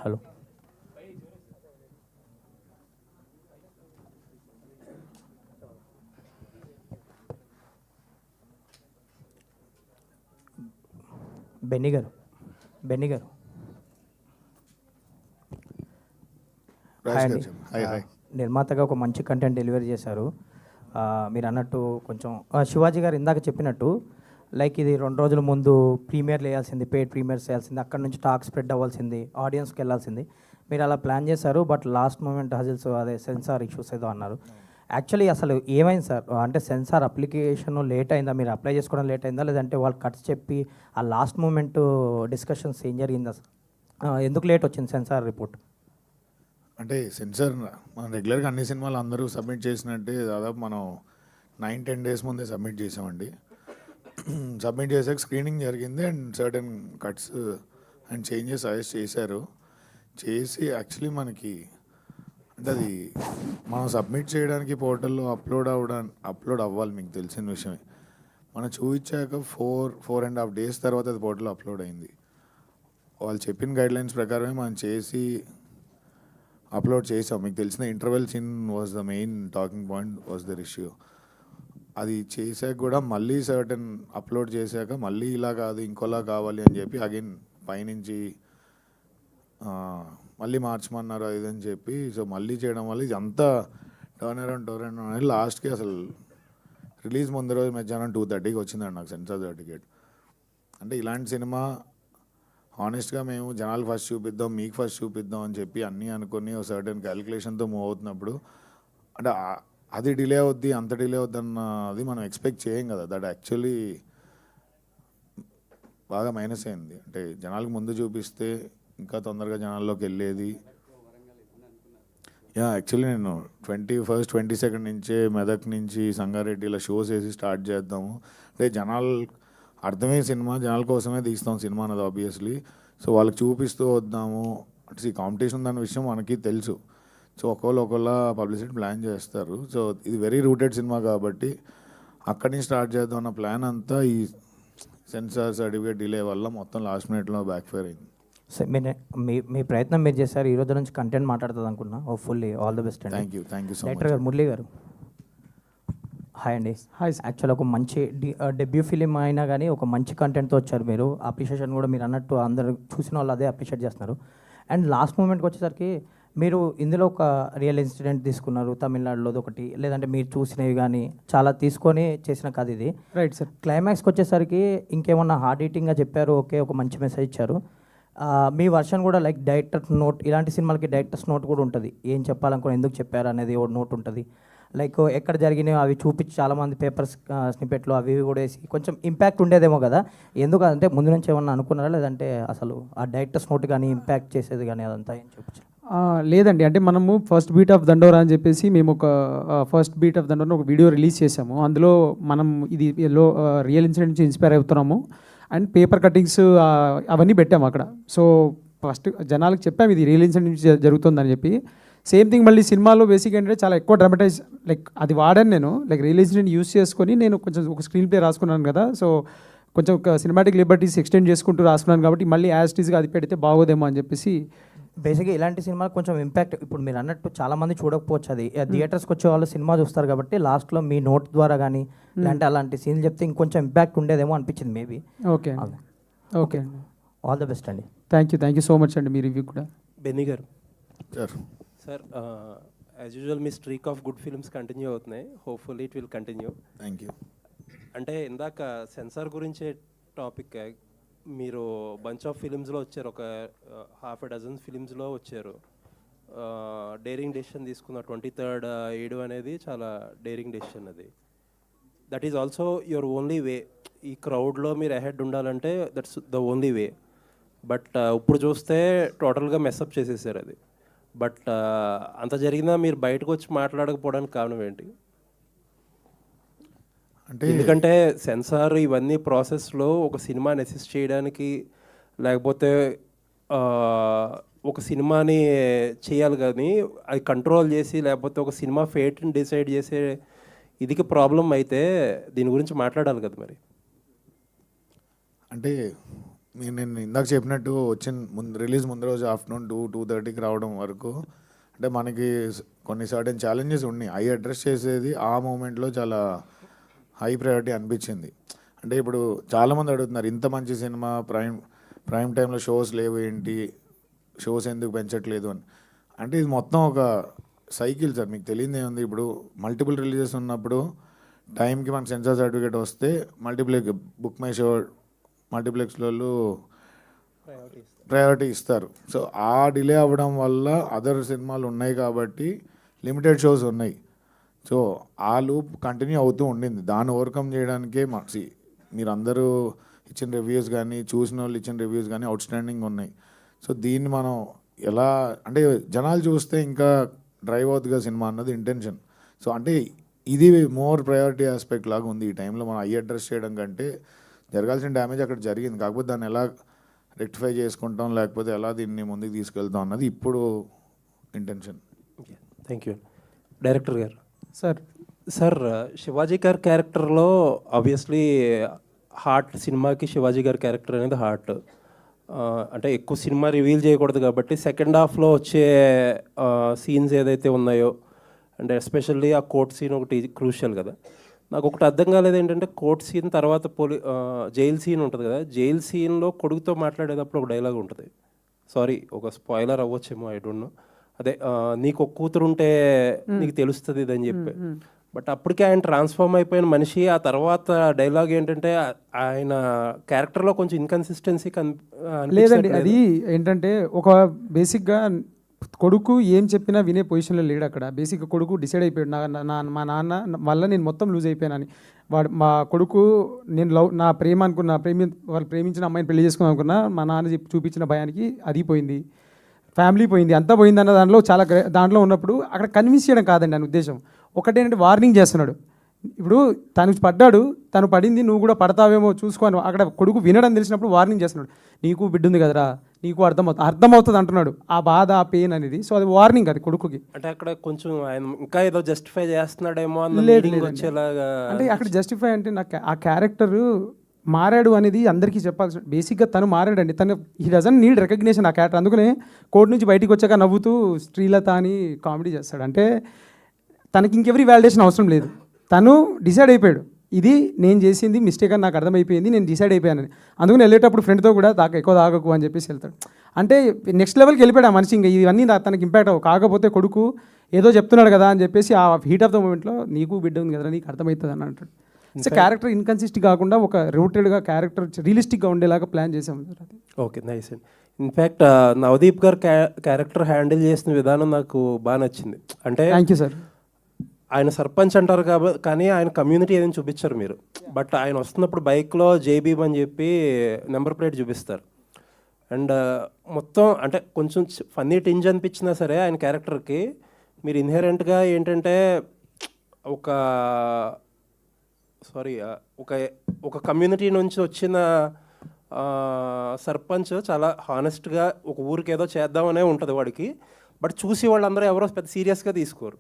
Hello. Benny గారు hi అండి. నిర్మాతగా ఒక మంచి కంటెంట్ డెలివరీ చేశారు. మీరు అన్నట్టు కొంచెం శివాజీ గారు ఇందాక చెప్పినట్టు లైక్ ఇది 2 రోజుల ముందు ప్రీమియర్లు వేయాల్సింది, పెయిడ్ ప్రీమియర్స్ వేయాల్సింది, అక్కడ నుంచి టాక్ స్ప్రెడ్ అవ్వాల్సింది, ఆడియన్స్కి వెళ్ళాల్సింది. మీరు అలా ప్లాన్ చేశారు, బట్ లాస్ట్ మూమెంట్ హజిల్స్ అదే సెన్సార్ ఇష్యూస్ ఏదో అన్నారు. యాక్చువల్లీ అసలు ఏమైంది సార్? అంటే సెన్సార్ అప్లికేషన్ లేట్ అయిందా, మీరు అప్లై చేసుకోవడం లేట్ అయిందా, లేదంటే వాళ్ళు కట్స్ చెప్పి ఆ లాస్ట్ మూమెంట్ డిస్కషన్స్ ఏం జరిగిందా సార్? ఎందుకు లేట్ వచ్చింది సెన్సార్ రిపోర్ట్? అంటే సెన్సార్ మనం రెగ్యులర్గా అన్ని సినిమాలు అందరూ సబ్మిట్ చేసినట్టే దాదాపు మనం 9-10 డేస్ ముందే సబ్మిట్ చేసామండి. సబ్మిట్ చేసాక స్క్రీనింగ్ జరిగింది and certain cuts and changes suggest చేశారు. చేసి యాక్చువల్లీ మనకి అంటే అది మనం సబ్మిట్ చేయడానికి పోర్టల్లో అప్లోడ్ అవ్వాలి, మీకు తెలిసిన విషయమే. మనం చూపించాక 4.5 డేస్ తర్వాత అది పోర్టల్లో అప్లోడ్ అయింది. వాళ్ళు చెప్పిన గైడ్లైన్స్ ప్రకారమే మనం చేసి అప్లోడ్ చేసాం. మీకు తెలిసిన interval scene was the main talking point, was their issue. అది చేసాక కూడా మళ్ళీ సర్టెన్ అప్లోడ్ చేశాక మళ్ళీ ఇలా కాదు ఇంకోలా కావాలి అని చెప్పి అగైన్ పైనుంచి మళ్ళీ మార్చమన్నారు అది అని చెప్పి, సో మళ్ళీ చేయడం వల్ల ఇది అంతా టర్న్ అరౌండ్ అనేది లాస్ట్కి అసలు రిలీజ్ ముందు రోజు మధ్యాహ్నం 2:30కి వచ్చిందండి నాకు సెన్సార్ సర్టిఫికేట్. అంటే ఇలాంటి సినిమా హానెస్ట్గా మేము జనాలు ఫస్ట్ చూపిద్దాం, మీకు ఫస్ట్ చూపిద్దాం అని చెప్పి అన్నీ అనుకుని ఒక సర్టెన్ క్యాలిక్యులేషన్తో మూవ్ అవుతున్నప్పుడు అంటే అది డిలే అవుద్ది, అంత డిలే అవుద్ది అన్నది మనం ఎక్స్పెక్ట్ చేయం కదా. దట్ యాక్చువల్లీ బాగా మైనస్ అయింది. అంటే జనాలకు ముందు చూపిస్తే ఇంకా తొందరగా జనాల్లోకి వెళ్ళేది. యాక్చువల్లీ నేను 21st 22nd నుంచే మెదక్ నుంచి సంగారెడ్డి ఇలా షోస్ వేసి స్టార్ట్ చేద్దాము. అంటే జనాలు అర్థమయ్యే సినిమా, జనాల కోసమే తీస్తాం సినిమా అన్నది ఆబ్వియస్లీ. సో వాళ్ళకి చూపిస్తూ వద్దాము. అంటే ఈ కాంపిటీషన్ దాని విషయం మనకి తెలుసు. సో ఒకళ్ళ పబ్లిసిటీ ప్లాన్ చేస్తారు. సో ఇది వెరీ రూటెడ్ సినిమా కాబట్టి అక్కడి నుంచి స్టార్ట్ చేద్దాం అన్న ప్లాన్ అంతా ఈ సెన్సార్ సర్టిఫికేట్ డిలే వల్ల మొత్తం లాస్ట్ మినిట్లో బ్యాక్ ఫైర్ అయింది. సో మీ ప్రయత్నం మీరు చేశారు. ఈ రోజు నుంచి కంటెంట్ మాట్లాడుతుంది అనుకున్నా. హోప్ఫుల్లీ ఆల్ ది బెస్ట్ అండి. Thank you so much. Director గారు మురళి గారు హాయ్ అండి. హాయ్. యాక్చువల్ ఒక మంచి డెబ్యూ ఫిలిం అయినా కానీ ఒక మంచి కంటెంట్తో వచ్చారు మీరు. అప్రిషియేషన్ కూడా మీరు అన్నట్టు అందరు చూసిన వాళ్ళు అదే అప్రిషియేట్ చేస్తున్నారు. అండ్ లాస్ట్ మూమెంట్కి వచ్చేసరికి మీరు ఇందులో ఒక రియల్ ఇన్సిడెంట్ తీసుకున్నారు, తమిళనాడులోది ఒకటి, లేదంటే మీరు చూసినవి కానీ చాలా తీసుకొని చేసిన కథ ఇది. Right sir. క్లైమాక్స్కి వచ్చేసరికి ఇంకేమన్నా హార్డ్ హీటింగ్గా చెప్పారు, ఓకే ఒక మంచి మెసేజ్ ఇచ్చారు. మీ వర్షన్ కూడా లైక్ డైరెక్టర్ నోట్, ఇలాంటి సినిమాలకి డైరెక్టర్స్ నోట్ కూడా ఉంటుంది, ఏం చెప్పాలనుకుని ఎందుకు చెప్పారు అనేది ఒక నోట్ ఉంటుంది. లైక్ ఎక్కడ జరిగినాయో అవి చూపించి చాలామంది పేపర్స్ స్నిపెట్లు అవి ఇవి కూడా వేసి కొంచెం ఇంపాక్ట్ ఉండేదేమో కదా. ఎందుకంటే ముందు నుంచి ఏమన్నా అనుకున్నారా, లేదంటే అసలు ఆ డైరెక్టర్స్ నోట్ కానీ ఇంపాక్ట్ చేసేది కానీ అదంతా ఏం చూపించారు? లేదండి, అంటే మనము ఫస్ట్ బీట్ ఆఫ్ దండోరా అని చెప్పేసి మేము ఒక ఫస్ట్ బీట్ ఆఫ్ దండోరా ఒక వీడియో రిలీజ్ చేసాము. అందులో మనం ఇది రియల్ ఇన్సిడెంట్ నుంచి ఇన్స్పైర్ అవుతున్నాము అండ్ పేపర్ కటింగ్స్ అవన్నీ పెట్టాము అక్కడ. సో ఫస్ట్ జనాలకు చెప్పాము ఇది రియల్ ఇన్సిడెంట్ నుంచి జరుగుతుందని చెప్పి. సేమ్ థింగ్ మళ్ళీ సినిమాలో బేసిక్ ఏంటంటే చాలా ఎక్కువ డ్రామటైజ్ లైక్ అది వాడాను నేను. లైక్ రియల్ ఇన్సిడెంట్ యూస్ చేసుకొని నేను కొంచెం ఒక స్క్రీన్ ప్లే రాసుకున్నాను కదా. సో కొంచెం ఒక సినిమాటిక్ లిబర్టీస్ ఎక్స్టెండ్ చేసుకుంటూ రాసుకున్నాను కాబట్టి మళ్ళీ యాజ్ టీజ్గా అది పెడితే బాగోదేమో అని చెప్పేసి. బేసిక్గా ఇలాంటి సినిమాలు కొంచెం ఇంపాక్ట్, ఇప్పుడు మీరు అన్నట్టు చాలామంది చూడకపోవచ్చు, అది థియేటర్స్కి వచ్చే వాళ్ళు సినిమా చూస్తారు కాబట్టి లాస్ట్లో మీ నోట్ ద్వారా కానీ లేదంటే అలాంటి సీన్లు చెప్తే ఇంకొంచెం ఇంపాక్ట్ ఉండేదేమో అనిపించింది maybe. Okay okay, all the best అండి. థ్యాంక్ యూ సో మచ్ అండి మీ రివ్యూ కూడా. బెన్నీ గారు సార్, యాజ్ యూజువల్ మీ streak of good films continue అవుతున్నాయి. Hopefully it will continue. Thank you. అంటే ఇందాక సెన్సార్ గురించే టాపిక్, మీరు బంచ్ ఆఫ్ ఫిలిమ్స్లో వచ్చారు, ఒక 6 ఫిలిమ్స్లో వచ్చారు. డేరింగ్ డెసిషన్ తీసుకున్న 23rd 7 అనేది చాలా డేరింగ్ డెసిషన్. అది that is also your only way. ఈ క్రౌడ్లో మీరు అహెడ్ ఉండాలంటే that's the only way. But ఇప్పుడు చూస్తే టోటల్గా మెస్అప్ చేసేసారు అది. బట్ అంత జరిగినా మీరు బయటకు వచ్చి మాట్లాడకపోవడానికి కారణం ఏంటి? అంటే ఎందుకంటే సెన్సార్ ఇవన్నీ ప్రాసెస్లో ఒక సినిమాని అసిస్ట్ చేయడానికి, లేకపోతే ఒక సినిమాని చేయాలి కానీ అది కంట్రోల్ చేసి, లేకపోతే ఒక సినిమా ఫేట్ని డిసైడ్ చేసే ఇదికి ప్రాబ్లం అయితే దీని గురించి మాట్లాడాలి కదా మరి. అంటే నేను ఇందాక చెప్పినట్టు రిలీజ్ ముందు రోజు ఆఫ్టర్నూన్ 2-2:30కి రావడం వరకు అంటే మనకి కొన్ని సర్టెన్ ఛాలెంజెస్ ఉన్నాయి. అవి అడ్రస్ చేసేది ఆ మూమెంట్లో చాలా హై ప్రయారిటీ అనిపించింది. అంటే ఇప్పుడు చాలామంది అడుగుతున్నారు, ఇంత మంచి సినిమా ప్రైమ్ టైంలో షోస్ లేవు ఏంటి, షోస్ ఎందుకు పెంచట్లేదు అని. అంటే ఇది మొత్తం ఒక సైకిల్ సార్, మీకు తెలియదు ఏముంది. ఇప్పుడు మల్టిపుల్ రిలీజెస్ ఉన్నప్పుడు టైంకి మనకు సెన్సార్ సర్టిఫికేట్ వస్తే బుక్ మై షో మల్టీప్లెక్స్లో ప్రయారిటీ ఇస్తారు. సో ఆ డిలే అవ్వడం వల్ల అదర్ సినిమాలు ఉన్నాయి కాబట్టి లిమిటెడ్ షోస్ ఉన్నాయి. సో ఆ లూప్ కంటిన్యూ అవుతూ ఉండింది. దాన్ని ఓవర్కమ్ చేయడానికే మీరు అందరూ ఇచ్చిన రివ్యూస్ కానీ చూసిన వాళ్ళు ఇచ్చిన రివ్యూస్ కానీ అవుట్ స్టాండింగ్ ఉన్నాయి. సో దీన్ని మనం ఎలా అంటే జనాలు చూస్తే ఇంకా డ్రైవ్ అవుతుందిగా సినిమా అన్నది ఇంటెన్షన్. సో అంటే ఇది మోర్ ప్రయారిటీ ఆస్పెక్ట్ లాగా ఉంది. ఈ టైంలో మనం అయ్యి అడ్రస్ చేయడం కంటే జరగాల్సిన డ్యామేజ్ అక్కడ జరిగింది, కాకపోతే దాన్ని ఎలా రెక్టిఫై చేసుకుంటాం లేకపోతే ఎలా దీన్ని ముందుకు తీసుకెళ్తాం అన్నది ఇప్పుడు ఇంటెన్షన్. Thank you. డైరెక్టర్ గారు. సార్ శివాజీ గారి క్యారెక్టర్లో ఆబ్వియస్లీ హార్ట్, సినిమాకి శివాజీ గారి క్యారెక్టర్ అనేది హార్ట్. అంటే ఎక్కువ సినిమా రివీల్ చేయకూడదు కాబట్టి సెకండ్ హాఫ్లో వచ్చే సీన్స్ ఏదైతే ఉన్నాయో, అంటే ఎస్పెషల్లీ ఆ కోర్ట్ సీన్ ఒకటి క్రూషియల్ కదా. నాకు ఒకటి అర్థం కాలేదు ఏంటంటే, కోర్ట్ సీన్ తర్వాత జైల్ సీన్ ఉంటుంది కదా, జైల్ సీన్లో కొడుకుతో మాట్లాడేటప్పుడు ఒక డైలాగ్ ఉంటుంది. సారీ, ఒక స్పాయిలర్ అవ్వచ్చేమో, ఐ డోంట్ నో. అదే నీకు ఒక కూతురు ఉంటే నీకు తెలుస్తుంది ఇదని చెప్పి. బట్ అప్పటికే ఆయన ట్రాన్స్ఫార్మ్ అయిపోయిన మనిషి. ఆ తర్వాత డైలాగ్ ఏంటంటే ఆయన క్యారెక్టర్లో కొంచెం ఇన్కన్సిస్టెన్సీ లేదండి. అది ఏంటంటే ఒక బేసిక్గా కొడుకు ఏం చెప్పినా వినే పొజిషన్లో లేడు అక్కడ. బేసిక్గా కొడుకు డిసైడ్ అయిపోయాడు, మా నాన్న వల్ల నేను మొత్తం లూజ్ అయిపోయానని. మా కొడుకు నా ప్రేమ అనుకున్నా, వాళ్ళు ప్రేమించిన అమ్మాయిని పెళ్లి చేసుకుందాం అనుకున్నా, మా నాన్న చూపించిన భయానికి అది పోయింది, ఫ్యామిలీ పోయింది, అంతా పోయింది అన్న దాంట్లో దాంట్లో ఉన్నప్పుడు అక్కడ కన్విన్స్ చేయడం కాదండి అని ఉద్దేశం. ఒకటేంటంటే వార్నింగ్ చేస్తున్నాడు. ఇప్పుడు తను పడింది, నువ్వు కూడా పడతావేమో చూసుకోని అక్కడ కొడుకు వినడం తెలిసినప్పుడు వార్నింగ్ చేస్తున్నాడు. నీకు బిడ్డ ఉంది కదరా, నీకు అర్థమవుతుంది అంటున్నాడు. ఆ బాధ, ఆ పెయిన్ అనేది. సో అది వార్నింగ్ అది కొడుకుకి. అంటే అక్కడ కొంచెం ఆయన ఇంకా ఏదో జస్టిఫై చేస్తున్నాడేమో వచ్చేలాగా. అంటే అక్కడ జస్టిఫై అంటే నాకు ఆ క్యారెక్టర్ మారాడు అనేది అందరికీ చెప్పాల్సి. బేసిక్గా తను మారాడండి. హీ డజంట్ నీడ్ రికగ్నిషన్ ఆ క్యారెక్టర్. అందుకనే కోర్టు నుంచి బయటికి వచ్చాక నవ్వుతూ శ్రీలత అని కామెడీ చేస్తాడు. అంటే తనకి ఇంకెవరి వ్యాలిడేషన్ అవసరం లేదు. తను డిసైడ్ అయిపోయాడు, ఇది నేను చేసింది మిస్టేక్ అని నాకు అర్థమైపోయింది, నేను డిసైడ్ అయిపోయానని. అందుకని వెళ్ళేటప్పుడు ఫ్రెండ్తో కూడా ఎక్కువ తాగకు అని చెప్పేసి వెళ్తాడు. అంటే నెక్స్ట్ లెవెల్కి వెళ్ళిపోయాడు ఆ మనిషి. ఇంకా ఇవన్నీ తనకి ఇంపాక్ట్ అవ్వవు. కాకపోతే కొడుకు ఏదో చెప్తున్నాడు కదా అని చెప్పేసి ఆ హీట్ ఆఫ్ ద మూమెంట్లో నీకు బిడ్డ ఉంది కదా, నీకు అర్థమవుతుంది అని అంటాడు. సో క్యారెక్టర్ ఇన్కన్సిస్టెంట్ కాకుండా ఒక రూటెడ్గా క్యారెక్టర్ రియలిస్టిక్గా ఉండేలాగా ప్లాన్ చేసాము సార్. అది ఓకే, నైస్ అండి. ఇన్ఫ్యాక్ట్ నవదీప్ గారు క్యారెక్టర్ హ్యాండిల్ చేసిన విధానం నాకు బాగా నచ్చింది. అంటే థ్యాంక్ యూ సార్. ఆయన సర్పంచ్ అంటారు కాబట్టి, కానీ ఆయన కమ్యూనిటీ ఏదైనా చూపించారు మీరు. బట్ ఆయన వస్తున్నప్పుడు బైక్లో జేబీబ్ అని చెప్పి నెంబర్ ప్లేట్ చూపిస్తారు. అండ్ మొత్తం అంటే కొంచెం ఫన్నీ టింజ్ అనిపించినా సరే ఆయన క్యారెక్టర్కి మీరు ఇన్హెరెంట్గా ఏంటంటే ఒక కమ్యూనిటీ నుంచి వచ్చిన సర్పంచ్ చాలా హానెస్ట్గా ఒక ఊరికి ఏదో చేద్దామనే ఉంటుంది వాడికి. బట్ చూసి వాళ్ళందరూ ఎవరో పెద్ద సీరియస్గా తీసుకోరు.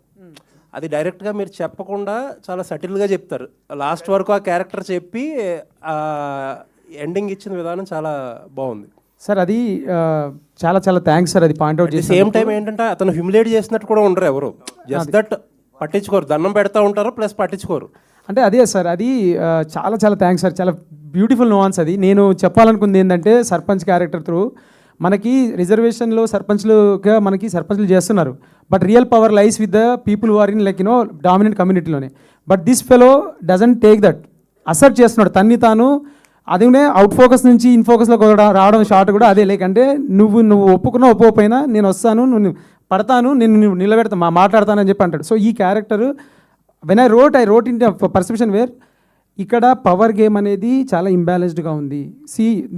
అది డైరెక్ట్గా మీరు చెప్పకుండా చాలా సటిల్గా చెప్తారు. లాస్ట్ వరకు ఆ క్యారెక్టర్ చెప్పి ఎండింగ్ ఇచ్చిన విధానం చాలా బాగుంది సార్. అది చాలా చాలా థ్యాంక్స్ సార్. అది పాయింట్అవుట్ చేసి సేమ్ టైం ఏంటంటే అతను హ్యూమిలేట్ చేసినట్టు కూడా ఉండరు ఎవరు, జస్ట్ దట్ పట్టించుకోరు, దండం పెడతా ఉంటారు ప్లస్ పట్టించుకోరు. అంటే అదే సార్, అది చాలా చాలా థ్యాంక్స్ సార్. చాలా బ్యూటిఫుల్ నోవాన్స్. అది నేను చెప్పాలనుకుంది ఏంటంటే, సర్పంచ్ క్యారెక్టర్ త్రూ మనకి రిజర్వేషన్లో సర్పంచ్లుగా మనకి సర్పంచ్లు చేస్తున్నారు. But real power lies with the people who are in like dominant కమ్యూనిటీలోనే. But this fellow doesn't take that, assert చేస్తున్నాడు తన్ని తాను. అదే అవుట్ ఫోకస్ నుంచి ఇన్ ఫోకస్లో రావడం షార్ట్ కూడా అదే. లేక్ అంటే నువ్వు ఒప్పుకోకపోయినా నేను వస్తాను, నువ్వు పడతాను, నేను నిలబెడతా, మాట్లాడతానని చెప్పి అంటాడు. సో ఈ character when I wrote in the perception where ఇక్కడ పవర్ గేమ్ అనేది చాలా ఇంబ్యాలెన్స్డ్గా ఉంది.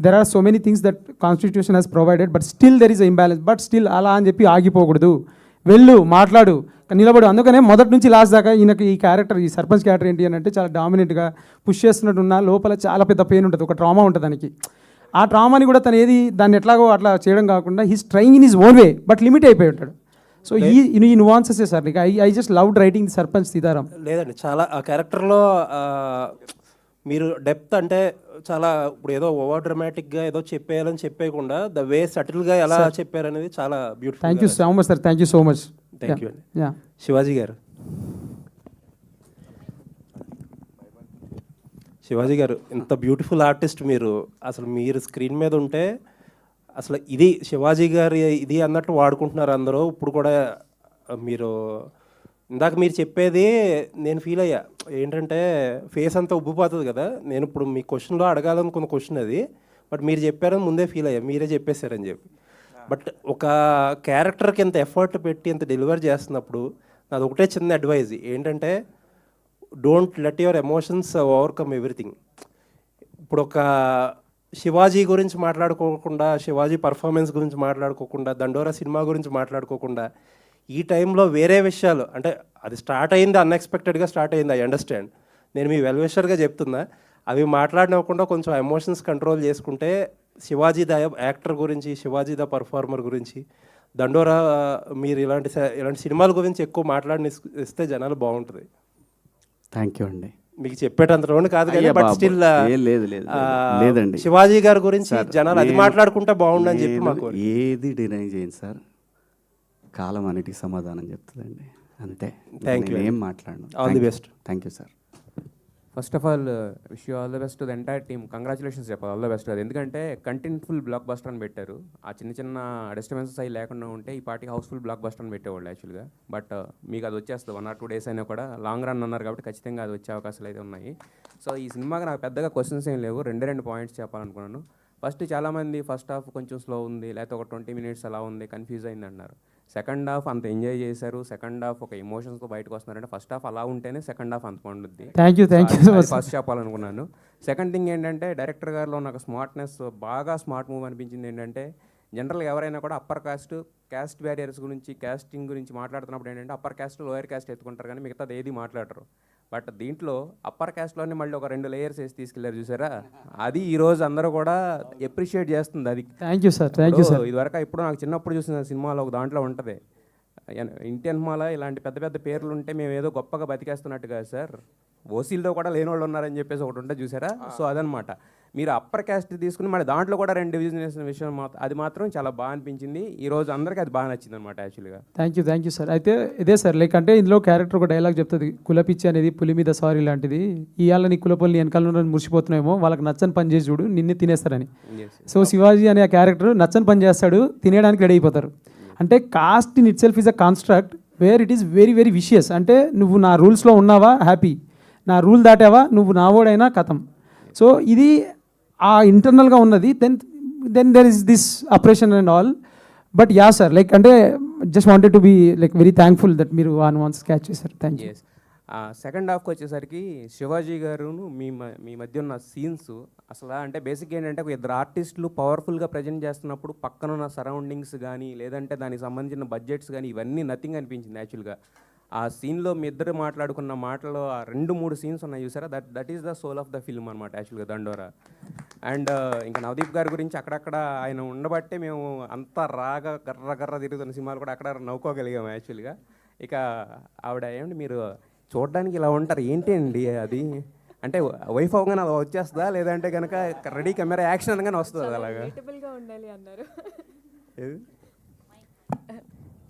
There are so many things that constitution has provided, but still there is a imbalance. But still అలా అని చెప్పి ఆగిపోకూడదు, వెళ్ళు, మాట్లాడు, నిలబడు. అందుకనే మొదటి నుంచి లాస్ట్ దాకా ఈయనకి ఈ క్యారెక్టర్, ఈ సర్పంచ్ క్యారెక్టర్ ఏంటి అని అంటే చాలా డామినెంట్గా పుష్ చేస్తున్నట్టున్న లోపల చాలా పెద్ద పెయిన్ ఉంటుంది, ఒక ట్రామా ఉంటుంది దానికి. ఆ ట్రామాని కూడా తను దాన్ని ఎట్లాగో అట్లా చేయడం కాకుండా he's trying in his own way, but limit అయిపోయి ఉంటాడు. సో ఈ nuances sir, I just loved writing sarpanch Sitaram. లేదండి, చాలా ఆ క్యారెక్టర్లో మీరు డెప్త్ అంటే చాలా ఇప్పుడు ఏదో ఓవర్ డ్రామాటిక్గా ఏదో చెప్పేయాలని చెప్పేయకుండా ద వే సటిల్గా ఎలా చెప్పారనేది చాలా beautiful. Thank you so much sir, thank you so much. Thank you అండి. యా, శివాజీ గారు, శివాజీ గారు ఇంత బ్యూటిఫుల్ ఆర్టిస్ట్ మీరు, అసలు మీరు స్క్రీన్ మీద ఉంటే అసలు ఇది శివాజీ గారి ఇది అన్నట్టు వాడుకుంటున్నారు అందరూ. ఇప్పుడు కూడా మీరు ఇందాక మీరు చెప్పేది నేను ఫీల్ అయ్యా, ఏంటంటే ఫేస్ అంతా ఉబ్బిపోతుంది కదా. నేను ఇప్పుడు మీ క్వశ్చన్లో అడగాలనుకున్న క్వశ్చన్ అది, బట్ మీరు చెప్పారని ముందే ఫీల్ అయ్యా, మీరే చెప్పేశారని చెప్పి. బట్ ఒక క్యారెక్టర్కి ఎంత ఎఫర్ట్ పెట్టి ఎంత డెలివర్ చేస్తున్నప్పుడు నాది ఒకటే చిన్న అడ్వైజ్ ఏంటంటే, don't let your emotions overcome everything. ఇప్పుడు ఒక శివాజీ గురించి మాట్లాడుకోకుండా, శివాజీ పర్ఫార్మెన్స్ గురించి మాట్లాడుకోకుండా, దండోరా సినిమా గురించి మాట్లాడుకోకుండా, ఈ టైంలో వేరే విషయాలు అంటే అది స్టార్ట్ అయింది అన్ఎక్స్పెక్టెడ్గా స్టార్ట్ అయింది, ఐ అండర్స్టాండ్. నేను మీ వెల్ విషర్గా చెప్తున్నా, అవి మాట్లాడినకుండా కొంచెం ఎమోషన్స్ కంట్రోల్ చేసుకుంటే శివాజీ ద యాక్టర్ గురించి, శివాజీ ద పర్ఫార్మర్ గురించి, దండోరా మీరు ఇలాంటి సినిమాల గురించి ఎక్కువ మాట్లాడి ఇస్తే జనాలు బాగుంటుంది. థ్యాంక్ యూ అండి. మీకు చెప్పేటంత రోడ్ కాదు కానీ బట్ స్టిల్ లేదండి, శివాజీ గారి గురించి జనాలు అది మాట్లాడుకుంటే బాగుండని చెప్పి మాకు ఏది డినై చేయండి సార్, కాలం అన్నిటికి సమాధానం చెప్తుందండి, అంతే. థ్యాంక్ యూ, ఏం మాట్లాడను. All the best. Thank you sir. First of all wish you all the best to the entire team. Congratulations చెప్పాలి, ఆల్ ద బెస్ట్. అది ఎందుకంటే కంటెంట్ఫుల్ బ్లాక్ బస్టర్ అని పెట్టారు. ఆ చిన్న చిన్న డిస్టర్బెన్సెస్ అవి లేకుండా ఉంటే ఈ పార్టీకి హౌస్ఫుల్ బ్లాక్ బస్టర్ అని పెట్టేవాళ్ళు యాక్చువల్గా. బట్ మీకు అది వచ్చేస్తుంది 1 or 2 days అయినా కూడా. లాంగ్ రన్ అన్నారు కాబట్టి ఖచ్చితంగా అది వచ్చే అవకాశాలు అయితే ఉన్నాయి. సో ఈ సినిమాకి నాకు పెద్దగా క్వశ్చన్స్ ఏం లేవు, 2 పాయింట్స్ చెప్పాలనుకున్నాను. ఫస్ట్ చాలామంది ఫస్ట్ హాఫ్ కొంచెం స్లో ఉంది, లేకపోతే ఒక 20 minutes అలా ఉంది, కన్ఫ్యూజ్ అయింది అన్నారు. సెకండ్ హాఫ్ అంత ఎంజాయ్ చేశారు, సెకండ్ హాఫ్ ఒక ఎమోషన్స్తో బయటకు వస్తున్నారంటే ఫస్ట్ హాఫ్ అలా ఉంటేనే సెకండ్ హాఫ్ అంత బాగుంటుంది. థ్యాంక్ యూ ఫస్ట్ చెప్పాలనుకున్నాను. సెకండ్ థింగ్ ఏంటంటే డైరెక్టర్ గారిలో నాకు స్మార్ట్నెస్, బాగా స్మార్ట్ మూవ్ అనిపించింది ఏంటంటే, జనరల్గా ఎవరైనా కూడా అప్పర్ క్యాస్ట్ బ్యారియర్స్ గురించి, క్యాస్టింగ్ గురించి మాట్లాడుతున్నప్పుడు ఏంటంటే అప్పర్ క్యాస్ట్ లోయర్ క్యాస్ట్ ఎత్తుకుంటారు కానీ మిగతాది ఏది మాట్లాడరు. బట్ దీంట్లో అప్పర్ క్యాస్ట్లోనే మళ్ళీ ఒక 2 layers వేసి తీసుకెళ్లారు చూసారా, అది ఈరోజు అందరూ కూడా ఎప్రిషియేట్ చేస్తుంది. అది thank you sir, thank you sir. ఇదివరకు ఇప్పుడు నాకు చిన్నప్పుడు చూసిన సినిమాలో ఒక దాంట్లో ఉంటుంది, ఇండియన్ సినిమాలో ఇలాంటి పెద్ద పెద్ద పేర్లు ఉంటే మేము ఏదో గొప్పగా బతికేస్తున్నట్టు కాదు సార్, ఓసీల్లో కూడా లేని వాళ్ళు ఉన్నారని చెప్పేసి ఒకటి ఉంటే చూసారా. సో అదనమాట, మీరు అప్పర్ క్యాస్ట్ తీసుకుని మళ్ళీ దాంట్లో కూడా 2 division చేసిన విషయం అది మాత్రం చాలా బాగా అనిపించింది. ఈ రోజు అందరికీ అది బాగా నచ్చింది అనమాట యాక్చువల్గా. Thank you sir. అయితే ఇదే సార్, లైక్ అంటే ఇందులో క్యారెక్టర్ ఒక డైలాగ్ చెప్తుంది, కులపిచ్చి అనేది పులి మీద సారీ లాంటిది, ఇవాళ నీ కులపల్లి వెనకాల మురిసిపోతున్నాయేమో, వాళ్ళకి నచ్చని పని చేసి చూడు నిన్ను తినేస్తారని. సో శివాజీ అనే ఆ క్యారెక్టర్ నచ్చని పని చేస్తాడు, తినేయడానికి రెడీ అయిపోతారు. అంటే caste in itself is a construct where it is very very vicious. అంటే నువ్వు నా రూల్స్లో ఉన్నావా హ్యాపీ, నా రూల్ దాటావా నువ్వు నావోడైనా కథం. సో ఇది ఆ ఇంటర్నల్గా ఉన్నది. Then there is this oppression and all. But ya sir, like అంటే just wanted to be like very thankful that మీరు వన్స్ క్యాచ్ చేశారు. Thank you. సెకండ్ హాఫ్కి వచ్చేసరికి శివాజీ గారును మీ మధ్య ఉన్న సీన్స్ అసలు అంటే బేసిక్ ఏంటంటే, ఒక 2 ఆర్టిస్టులు పవర్ఫుల్గా ప్రజెంట్ చేస్తున్నప్పుడు పక్కన ఉన్న సరౌండింగ్స్ కానీ లేదంటే దానికి సంబంధించిన బడ్జెట్స్ కానీ ఇవన్నీ నథింగ్ అనిపించింది యాక్చువల్గా. ఆ సీన్లో మీ ఇద్దరు మాట్లాడుకున్న మాటలో ఆ 2-3 సీన్స్ ఉన్నాయి చూసారా, that is the soul of the film అనమాట యాక్చువల్గా దండోరా. అండ్ ఇంకా నవదీప్ గారి గురించి అక్కడక్కడ ఆయన ఉండబట్టే మేము అంత రాగా గర్ర తిరుగుతున్న సినిమాలు కూడా అక్కడ నవ్వుకోగలిగాము యాక్చువల్గా. ఇక ఆవిడ ఏమండి మీరు చూడడానికి ఇలా ఉంటారు ఏంటి అండి అది, అంటే వైఫ్ అవగానే అలా వచ్చేస్తుందా లేదంటే కనుక రెడీ కెమెరా యాక్షన్ అనగానే వస్తుంది అలాగా? ఉండాలి అన్నారు,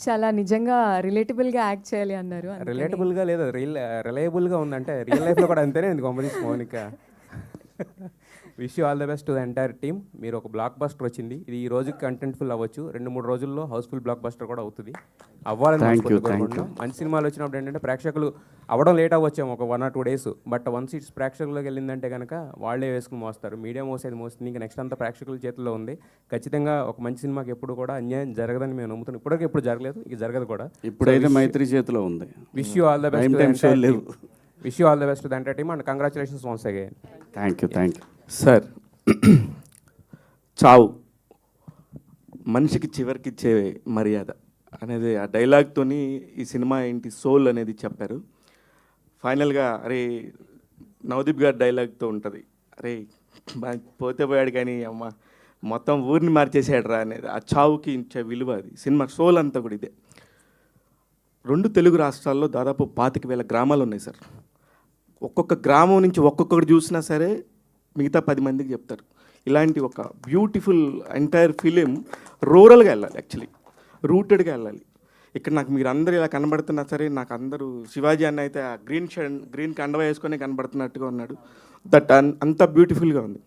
చాలా నిజంగా రిలేటబుల్గా యాక్ట్ చేయాలి అన్నారు. రిలేటబుల్గా లేదా రిలయబుల్గా ఉందంటే రియల్ లైఫ్లో కూడా అంతేనే ఉంది కాంపిటీస్ Mounika. Wish you all the best to the entire team. మీరు ఒక బ్లాక్ బస్టర్ వచ్చింది, ఇది ఈ రోజుకి కంటెంట్ఫుల్ అవ్వచ్చు, 2-3 రోజుల్లో హౌస్ఫుల్ బ్లాక్ బస్టర్ కూడా అవుతుంది, అవ్వాలని కోరుకుంటున్నాం. మంచి సినిమాలు వచ్చినప్పుడు ఏంటంటే ప్రేక్షకులు అవ్వడం లేట్ అవ్వచ్చాము ఒక 1 or 2 days, but once it's ప్రేక్షకుల్లోకి వెళ్ళిందంటే కనుక వాళ్ళే వేసుకుని మోస్తారు. మీడియా మోసేది మోస్తుంది, ఇంకా నెక్స్ట్ అంతా ప్రేక్షకుల చేతుల్లో ఉంది. ఖచ్చితంగా ఒక మంచి సినిమాకి ఎప్పుడు కూడా అన్యాయం జరగదని మేము నమ్ముతున్నాం. ఇప్పటికీ ఎప్పుడు జరగలేదు, ఇక జరగదు కూడా. ఇప్పుడైతే మైత్రి చేతిలో ఉంది. Wish you all the best, wish you all the best to the entire team and congratulations once again. Thank you. Sir, చావు మనిషికి చివరికి ఇచ్చే మర్యాద అనేది ఆ డైలాగ్తోని ఈ సినిమా ఏంటి సోల్ అనేది చెప్పారు. ఫైనల్గా అరే నవదీప్ గారి డైలాగ్తో ఉంటుంది, అరే పోతే పోయాడు కానీ అమ్మ మొత్తం ఊరిని మార్చేసాడు రా అనేది, ఆ చావుకి ఇచ్చే విలువ అది సినిమా సోల్ అంతా కూడా ఇదే. 2 తెలుగు రాష్ట్రాల్లో దాదాపు 25,000 గ్రామాలు ఉన్నాయి సార్. ఒక్కొక్క గ్రామం నుంచి ఒక్కొక్కటి చూసినా సరే మిగతా 10 మందికి చెప్తారు. ఇలాంటి ఒక బ్యూటిఫుల్ ఎంటైర్ ఫిలిం రూరల్గా వెళ్ళాలి, యాక్చువల్లీ రూటెడ్గా వెళ్ళాలి. ఇక్కడ నాకు మీరు అందరూ ఇలా కనబడుతున్నా సరే, నాకు అందరూ శివాజీ అన్న అయితే ఆ గ్రీన్ కండవ వేసుకొని కనబడుతున్నట్టుగా ఉన్నాడు. అంత బ్యూటిఫుల్గా ఉంది.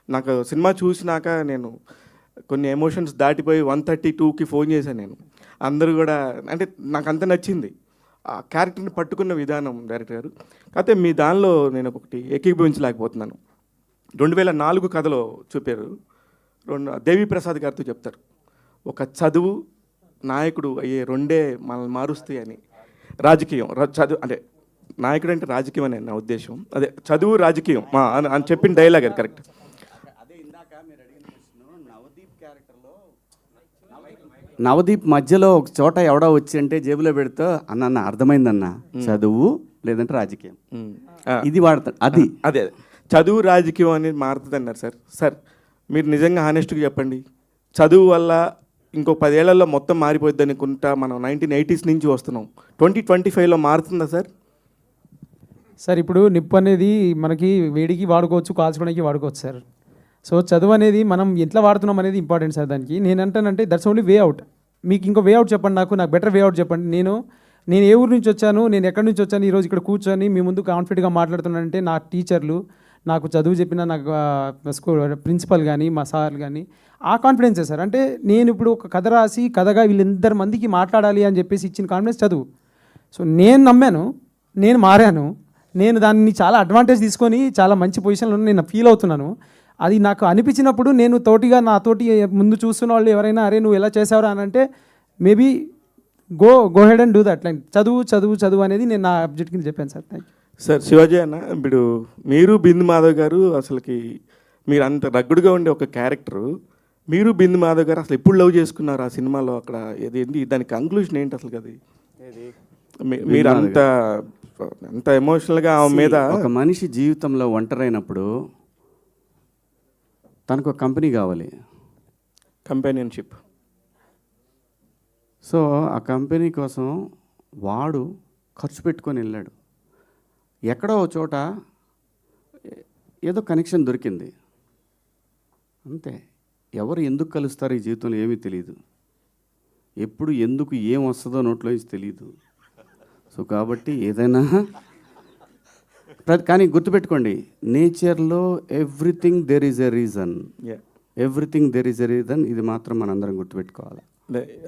నాకు సినిమా చూసినాక నేను కొన్ని ఎమోషన్స్ దాటిపోయి 132కి ఫోన్ చేశాను నేను. అందరూ కూడా అంటే నాకు అంత నచ్చింది ఆ క్యారెక్టర్ని పట్టుకున్న విధానం డైరెక్టర్ గారు. కాకపోతే మీ దానిలో నేను ఒకటి ఏకీభవించలేకపోతున్నాను. 2004 కథలో చూపారు, దేవి ప్రసాద్ గారితో చెప్తారు, ఒక చదువు నాయకుడు అయ్యే రెండే మనల్ని మారుస్తాయి అని. రాజకీయం చదువు అంటే నాయకుడు అంటే రాజకీయం అని నా ఉద్దేశం. అదే చదువు రాజకీయం అని చెప్పిన డైలాగ్ అది కరెక్ట్. నవదీప్ మధ్యలో ఒక చోట ఎవడో వచ్చి అంటే జేబులో పెడితే అన్న అర్థమైందన్న, చదువు లేదంటే రాజకీయం ఇది వాడతాడు. అది అదే చదువు రాజకీయం అనేది మారుతుంది అన్నారు సార్. సార్ మీరు నిజంగా హానెస్ట్గా చెప్పండి, చదువు వల్ల ఇంకో 10 ఏళ్లలో మొత్తం మారిపోద్ది అనుకుంటా మనం 1980s నుంచి వస్తున్నాం, 2025లో మారుతుందా సార్? సార్ ఇప్పుడు నిప్పు అనేది మనకి వేడికి వాడుకోవచ్చు, కాల్చుకోవడానికి వాడుకోవచ్చు సార్. సో చదువు అనేది మనం ఎట్లా వాడుతున్నాం అనేది ఇంపార్టెంట్ సార్. దానికి నేను అంటానంటే దట్స్ ఓన్లీ వే అవుట్. మీకు ఇంకో వే అవుట్ చెప్పండి, నాకు బెటర్ వే అవుట్ చెప్పండి. నేను ఏ ఊరు నుంచి వచ్చాను, నేను ఎక్కడి నుంచి వచ్చాను, ఈరోజు ఇక్కడ కూర్చొని మీ ముందు కాన్ఫిడెంట్గా మాట్లాడుతున్నానంటే నా టీచర్లు, నాకు చదువు చెప్పిన నాకు స్కూల్ ప్రిన్సిపల్ కానీ మా సార్ కానీ ఆ కాన్ఫిడెన్సే సార్. అంటే నేను ఇప్పుడు ఒక కథ రాసి కథగా వీళ్ళందరి మందికి మాట్లాడాలి అని చెప్పేసి ఇచ్చిన కాన్ఫిడెన్స్ చదువు. సో నేను నమ్మాను, నేను మారాను, నేను దాన్ని చాలా అడ్వాంటేజ్ తీసుకొని చాలా మంచి పొజిషన్లో నేను ఫీల్ అవుతున్నాను. అది నాకు అనిపించినప్పుడు నేను నాతోటి ముందు చూస్తున్న వాళ్ళు ఎవరైనా అరే నువ్వు ఎలా చేసావురా అని అంటే maybe go head and do that. Like చదువు అనేది నేను నా అబ్జెక్ట్ కింద చెప్పాను sir. Thank you sir. Shivaji అన్న, ఇప్పుడు మీరు బిందు మాధవ్ గారు అసలుకి మీరు అంత రగ్గుడుగా ఉండే ఒక క్యారెక్టరు, మీరు బిందు మాధవ్ గారు అసలు ఎప్పుడు లవ్ చేసుకున్నారు ఆ సినిమాలో? అక్కడ ఏంటి దాని కంక్లూషన్ ఏంటి అసలు? అది మీరు అంత ఎమోషనల్గా ఆమె మీద. ఒక మనిషి జీవితంలో ఒంటరైనప్పుడు తనకు ఒక కంపెనీ కావాలి, కంపానియన్షిప్. సో ఆ కంపెనీ కోసం వాడు ఖర్చు పెట్టుకొని వెళ్ళాడు. ఎక్కడో ఒక చోట ఏదో కనెక్షన్ దొరికింది అంతే. ఎవరు ఎందుకు కలుస్తారు ఈ జీవితంలో ఏమీ తెలియదు. ఎప్పుడు ఎందుకు ఏం వస్తుందో నోట్లో నుంచి తెలియదు. సో కాబట్టి ఏదైనా కానీ గుర్తుపెట్టుకోండి, నేచర్లో everything there is a reason, everything there is a reason. ఇది మాత్రం మనందరం గుర్తుపెట్టుకోవాలి.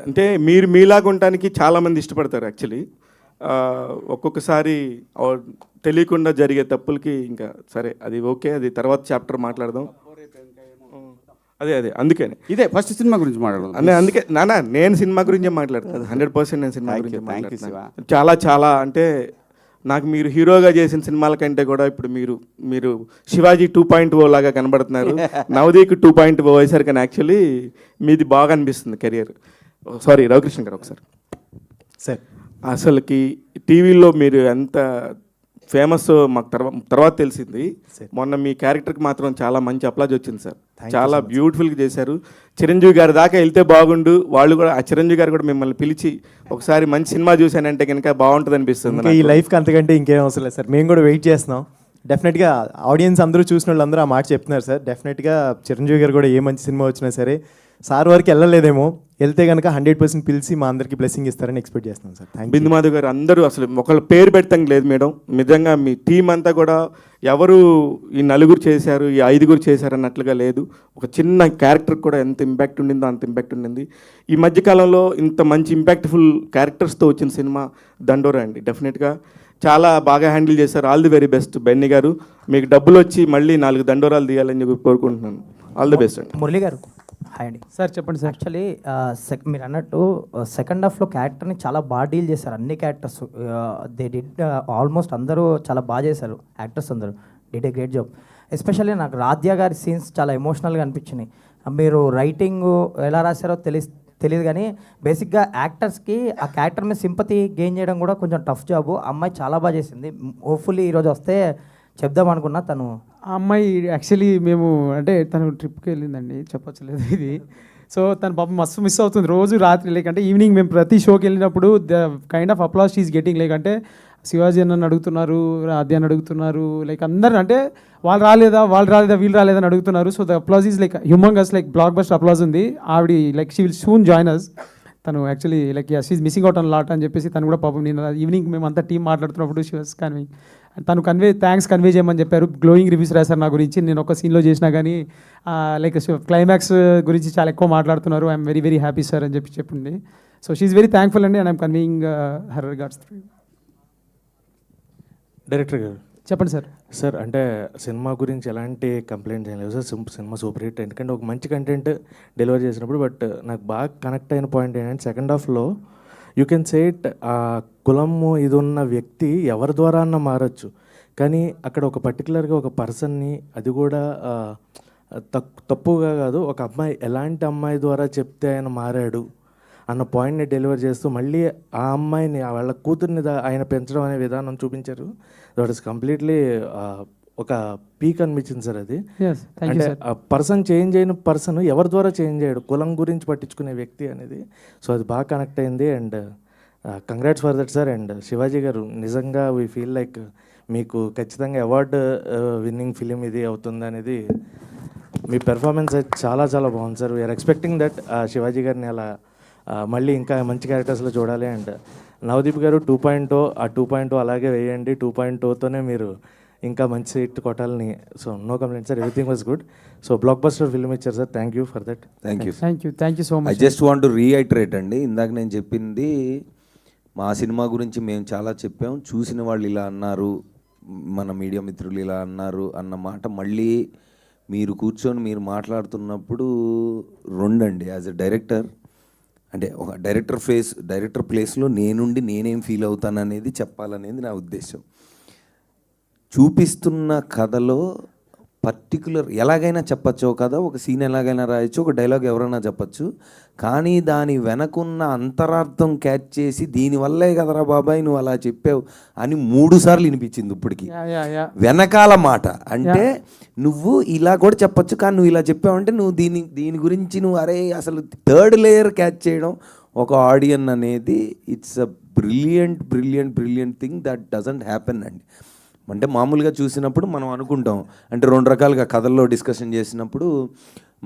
అంటే మీరు మీలాగా ఉండటానికి చాలామంది ఇష్టపడతారు యాక్చువల్లీ. ఒక్కొక్కసారి తెలియకుండా జరిగే తప్పులకి ఇంకా సరే అది ఓకే, అది తర్వాత చాప్టర్ మాట్లాడదాం. అదే అందుకని ఇదే ఫస్ట్ సినిమా గురించి మాట్లాడదాం. అందుకే నేను సినిమా గురించే మాట్లాడతాను. 100% నేను సినిమా గురించి మాట్లాడతాను. చాలా అంటే నాకు మీరు హీరోగా చేసిన సినిమాల కంటే కూడా ఇప్పుడు మీరు శివాజీ 2.0 లాగా కనబడుతున్నారు. నవదీప్ 2.0 అయ్యేసరికి కానీ యాక్చువల్లీ మీది బాగా అనిపిస్తుంది కెరియర్. సారీ రవికృష్ణ గారు ఒకసారి సార్, అసలుకి టీవీలో మీరు ఎంత ఫేమస్ మాకు తర్వాత తెలిసింది. మొన్న మీ క్యారెక్టర్కి మాత్రం చాలా మంచి అప్లాజ్ వచ్చింది సార్. చాలా బ్యూటిఫుల్గా చేశారు. చిరంజీవి గారి దాకా వెళ్తే బాగుండు, వాళ్ళు కూడా ఆ చిరంజీవి గారు కూడా మిమ్మల్ని పిలిచి ఒకసారి మంచి సినిమా చూశానంటే కనుక బాగుంటుంది అనిపిస్తుంది. ఈ లైఫ్కి అంతకంటే ఇంకేం అవసరం లేదు సార్. మేము కూడా వెయిట్ చేస్తున్నాం. డెఫినెట్గా ఆడియన్స్ అందరూ చూసిన వాళ్ళందరూ ఆ మాట చెప్తున్నారు సార్. డెఫినెట్గా చిరంజీవి గారు కూడా ఏ మంచి సినిమా వచ్చినా సరే సార్ వరకు వెళ్ళలేదేమో, వెళ్తే కనుక 100% పిలిచి మా అందరికీ బ్లెస్సింగ్ ఇస్తారని ఎక్స్పెక్ట్ చేస్తున్నాం sir. Thank you. Bindu Madhav గారు అందరూ అసలు ఒకళ్ళ పేరు పెడతాం లేదు మేడం. నిజంగా మీ టీం అంతా కూడా ఎవరు ఈ 4 చేశారు, ఈ 5 చేశారు అన్నట్లుగా లేదు. ఒక చిన్న క్యారెక్టర్ కూడా ఎంత ఇంపాక్ట్ ఉండిందో అంత ఇంపాక్ట్ ఉండింది. ఈ మధ్యకాలంలో ఇంత మంచి ఇంపాక్ట్ఫుల్ క్యారెక్టర్స్తో వచ్చిన సినిమా దండోరా అండి. డెఫినెట్గా చాలా బాగా హ్యాండిల్ చేశారు. All the very best Benny garu. మీకు డబ్బులు వచ్చి మళ్ళీ 4 దండోరాలు తీయాలని చెప్పి కోరుకుంటున్నాను. ఆల్ ది బెస్ట్ అండి. మురళి గారు హాయ్ అండి. సార్ చెప్పండి సార్. యాక్చువల్లీ మీరు అన్నట్టు సెకండ్ హాఫ్లో క్యారెక్టర్ని చాలా బాగా డీల్ చేశారు. అన్ని క్యారెక్టర్స్ దే డిడ్ ఆల్మోస్ట్ అందరూ చాలా బాగా చేశారు. యాక్టర్స్ అందరూ did a great job. Especially నాకు రాధ్య గారి సీన్స్ చాలా ఎమోషనల్గా అనిపించినాయి. మీరు రైటింగ్ ఎలా రాశారో తెలియదు కానీ బేసిక్గా యాక్టర్స్కి ఆ క్యారెక్టర్ మీద సింపతి గెయిన్ చేయడం కూడా కొంచెం టఫ్ జాబు. అమ్మాయి చాలా బాగా చేసింది. హోప్ఫుల్లీ ఈరోజు వస్తే చెప్దాం అనుకున్నా. తను ఆ అమ్మాయి యాక్చువల్లీ మేము అంటే తను ట్రిప్కి వెళ్ళిందండి, చెప్పొచ్చలేదు ఇది. సో తను పాపం మస్తు మిస్ అవుతుంది రోజు రాత్రి. లేకంటే ఈవినింగ్ మేము ప్రతి షోకి వెళ్ళినప్పుడు the kind of applause she's getting. లేకంటే శివాజీ అన్నని అడుగుతున్నారు, ఆద్య అని అడుగుతున్నారు, లైక్ అందరు అంటే వాళ్ళు రాలేదా వీళ్ళు రాలేదా అని అడుగుతున్నారు. So the applause is like humongous, like blockbuster applause ఉంది. ఆవిడ like she will soon join us. తను actually like she is missing out on lot అని చెప్పేసి తను కూడా పాపం నేను ఈవినింగ్ మేము అంతా టీం మాట్లాడుతున్నప్పుడు షీ వాస్ కన్వింగ్. తను థ్యాంక్స్ కన్వే చేయమని చెప్పారు. గ్లోయింగ్ రివ్యూస్ రాశారు నా గురించి. నేను ఒక సీన్లో చేసినా కానీ లైక్ క్లైమాక్స్ గురించి చాలా ఎక్కువ మాట్లాడుతున్నారు. I'm very very happy sir అని చెప్పింది. So she is very thankful అండి, and I'm conveying her regards. Director గారు చెప్పండి సార్. సార్ అంటే సినిమా గురించి ఎలాంటి కంప్లైంట్స్ ఏం లేవు సార్. సినిమా సూపర్ హిట్, ఎందుకంటే ఒక మంచి కంటెంట్ డెలివర్ చేసినప్పుడు. బట్ నాకు బాగా కనెక్ట్ అయిన పాయింట్ ఏంటంటే సెకండ్ హాఫ్లో యూ కెన్ సే ఇట్, ఆ కులము ఇది ఉన్న వ్యక్తి ఎవరి ద్వారా అన్న మారచ్చు, కానీ అక్కడ ఒక పర్టికులర్గా ఒక పర్సన్ని, అది కూడా తప్పుగా కాదు, ఒక అమ్మాయి ఎలాంటి అమ్మాయి ద్వారా చెప్తే ఆయన మారాడు అన్న పాయింట్ని డెలివర్ చేస్తూ మళ్ళీ ఆ అమ్మాయిని వాళ్ళ కూతుర్ని ఆయన పెంచడం అనే విధానం చూపించారు. దట్ ఈస్ కంప్లీట్లీ ఒక పీక్ అనిపించింది సార్ అది. అంటే పర్సన్ చేంజ్ అయిన పర్సన్ ఎవరి ద్వారా చేంజ్ అయ్యాడు, కులం గురించి పట్టించుకునే వ్యక్తి అనేది. సో అది బాగా కనెక్ట్ అయింది. And congrats for that sir. And Shivaji గారు నిజంగా వీ ఫీల్ లైక్ మీకు ఖచ్చితంగా అవార్డు విన్నింగ్ ఫిలిం ఇది అవుతుంది అనేది. మీ పెర్ఫార్మెన్స్ అయితే చాలా చాలా బాగుంది sir. We are expecting that Shivaji garu అలా మళ్ళీ ఇంకా మంచి క్యారెక్టర్స్లో చూడాలి. అండ్ నవదీప్ గారు 2.0, ఆ 2.0 అలాగే వేయండి. 2.0తోనే మీరు ఇంకా మంచి హిట్ కొట్టాలని. So no complaint sir, everything was good. So blockbuster film ఇచ్చారు sir, thank you for that. Thank you so much. I just want to reiterate అండి, ఇందాక నేను చెప్పింది మా సినిమా గురించి మేము చాలా చెప్పాం, చూసిన వాళ్ళు ఇలా అన్నారు, మన మీడియా మిత్రులు ఇలా అన్నారు అన్న మాట మళ్ళీ మీరు కూర్చొని మీరు మాట్లాడుతున్నప్పుడు రెండండి. యాజ్ ఎ డైరెక్టర్, అంటే ఒక డైరెక్టర్ ప్లేస్లో నేనేం ఫీల్ అవుతాననేది చెప్పాలనేది నా ఉద్దేశం. చూపిస్తున్న కథలో పర్టికులర్ ఎలాగైనా చెప్పచ్చు, కథ ఒక సీన్ ఎలాగైనా రాయొచ్చు, ఒక డైలాగ్ ఎవరైనా చెప్పచ్చు, కానీ దాని వెనకున్న అంతరార్థం క్యాచ్ చేసి దీనివల్లే కదరా బాబాయ్ నువ్వు అలా చెప్పావు అని 3 సార్లు వినిపించింది ఇప్పటికి. వెనకాల మాట అంటే నువ్వు ఇలా కూడా చెప్పచ్చు, కానీ నువ్వు ఇలా చెప్పావంటే నువ్వు దీని గురించి నువ్వు అరే అసలు థర్డ్ లేయర్ క్యాచ్ చేయడం ఒక ఆడియన్ అనేది it's a brilliant thing that doesn't happen అండి. అంటే మామూలుగా చూసినప్పుడు మనం అనుకుంటాం, అంటే 2 రకాలుగా కథల్లో డిస్కషన్ చేసినప్పుడు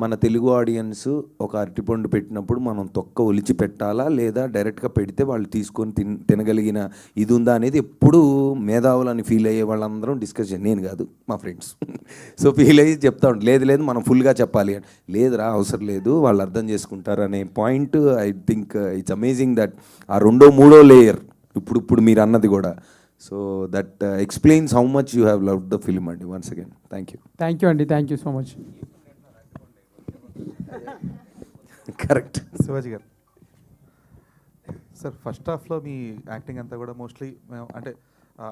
మన తెలుగు ఆడియన్స్ ఒక అరటిపండు పెట్టినప్పుడు మనం తొక్క ఒలిచి పెట్టాలా లేదా డైరెక్ట్గా పెడితే వాళ్ళు తీసుకొని తినగలిగిన ఇది ఉందా అనేది ఎప్పుడు మేధావులని ఫీల్ అయ్యే వాళ్ళందరం డిస్కషన్, నేను కాదు మా ఫ్రెండ్స్. సో ఫీల్ అయ్యి చెప్తా ఉంటాం, లేదు మనం ఫుల్గా చెప్పాలి అని. లేదురా అవసరం లేదు, వాళ్ళు అర్థం చేసుకుంటారు అనే point. I think it's amazing that ఆ 2వ 3వ లేయర్ ఇప్పుడు మీరు అన్నది కూడా. So that explains how much you have loved the film అండి. వన్స్ అగైన్ థ్యాంక్ యూ అండి, thank you so much. Correct. Shivaji గారు సార్, ఫస్ట్ హాఫ్లో మీ యాక్టింగ్ అంతా కూడా మోస్ట్లీ మేము అంటే